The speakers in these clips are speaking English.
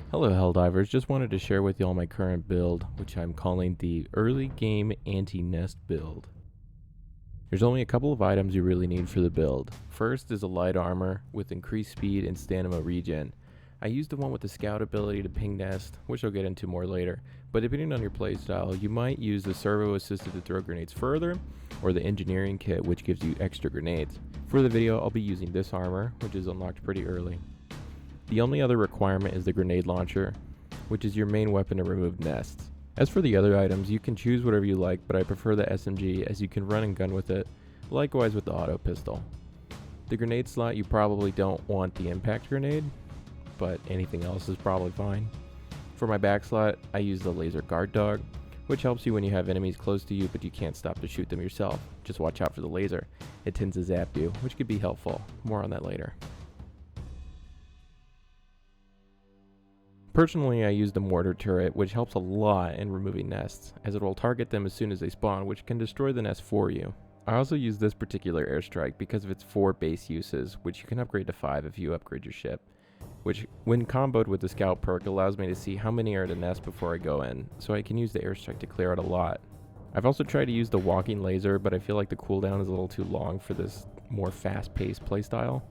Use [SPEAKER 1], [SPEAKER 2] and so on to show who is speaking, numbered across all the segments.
[SPEAKER 1] Hello Helldivers, just wanted to share with y'all my current build, which I'm calling the early game anti-nest build. There's only a couple of items you really need for the build. First is a light armor with increased speed and stamina regen. I used the one with the scout ability to ping nest, which I'll get into more later, but depending on your playstyle, you might use the servo assisted to throw grenades further, or the engineering kit which gives you extra grenades. For the video, I'll be using this armor, which is unlocked pretty early. The only other requirement is the grenade launcher, which is your main weapon to remove nests. As for the other items, you can choose whatever you like, but I prefer the SMG as you can run and gun with it, likewise with the auto pistol. The grenade slot, you probably don't want the impact grenade, but anything else is probably fine. For my back slot, I use the laser guard dog, which helps you when you have enemies close to you but you can't stop to shoot them yourself. Just watch out for the laser. It tends to zap you, which could be helpful. More on that later. Personally, I use the mortar turret, which helps a lot in removing nests, as it will target them as soon as they spawn, which can destroy the nest for you. I also use this particular airstrike because of its 4 base uses, which you can upgrade to 5 if you upgrade your ship, which when comboed with the scout perk allows me to see how many are at a nest before I go in, so I can use the airstrike to clear out a lot. I've also tried to use the walking laser, but I feel like the cooldown is a little too long for this more fast-paced playstyle.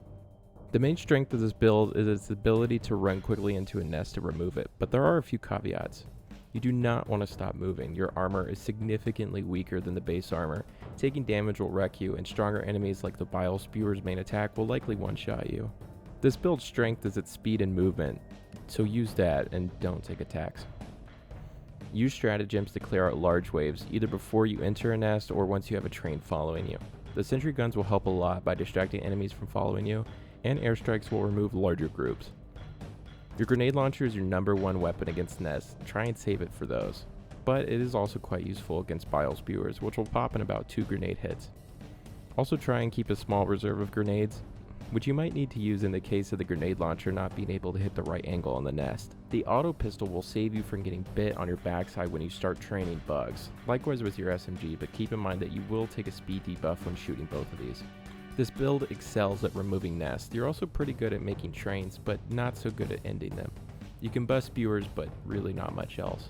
[SPEAKER 1] The main strength of this build is its ability to run quickly into a nest to remove it, but there are a few caveats. You do not want to stop moving. Your armor is significantly weaker than the base armor. Taking damage will wreck you, and stronger enemies like the Bile Spewer's main attack will likely one-shot you. This build's strength is its speed and movement, so use that and don't take attacks. Use stratagems to clear out large waves, either before you enter a nest or once you have a train following you. The sentry guns will help a lot by distracting enemies from following you, and airstrikes will remove larger groups. Your grenade launcher is your #1 weapon against nests. Try and save it for those. But it is also quite useful against Bile Spewers, which will pop in about 2 grenade hits. Also try and keep a small reserve of grenades, which you might need to use in the case of the grenade launcher not being able to hit the right angle on the nest. The auto pistol will save you from getting bit on your backside when you start training bugs. Likewise with your SMG, but keep in mind that you will take a speed debuff when shooting both of these. This build excels at removing nests. You're also pretty good at making trains, but not so good at ending them. You can bust spewers, but really not much else.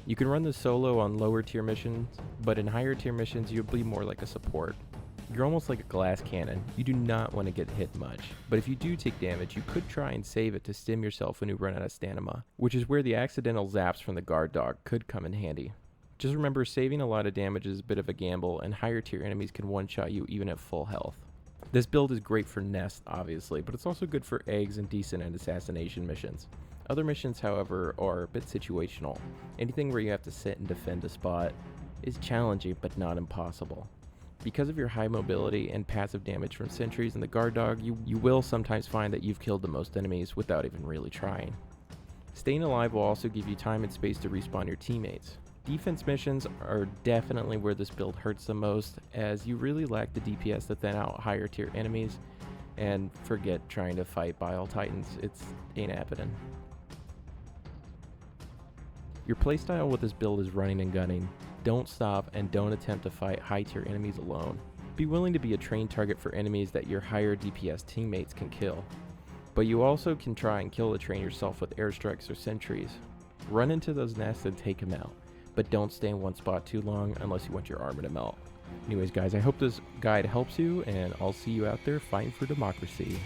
[SPEAKER 1] You can run this solo on lower tier missions, but in higher tier missions you'll be more like a support. You're almost like a glass cannon. You do not want to get hit much, but if you do take damage, you could try and save it to stim yourself when you run out of stamina, which is where the accidental zaps from the guard dog could come in handy. Just remember, saving a lot of damage is a bit of a gamble, and higher tier enemies can one-shot you even at full health. This build is great for nests, obviously, but it's also good for eggs and decent at assassination missions. Other missions, however, are a bit situational. Anything where you have to sit and defend a spot is challenging, but not impossible. Because of your high mobility and passive damage from sentries and the guard dog, you will sometimes find that you've killed the most enemies without even really trying. Staying alive will also give you time and space to respawn your teammates. Defense missions are definitely where this build hurts the most, as you really lack the DPS to thin out higher tier enemies, and forget trying to fight Bile Titans, it ain't happening. Your playstyle with this build is running and gunning. Don't stop and don't attempt to fight high tier enemies alone. Be willing to be a train target for enemies that your higher DPS teammates can kill. But you also can try and kill the train yourself with airstrikes or sentries. Run into those nests and take them out, but don't stay in one spot too long unless you want your armor to melt. Anyways guys, I hope this guide helps you, and I'll see you out there fighting for democracy.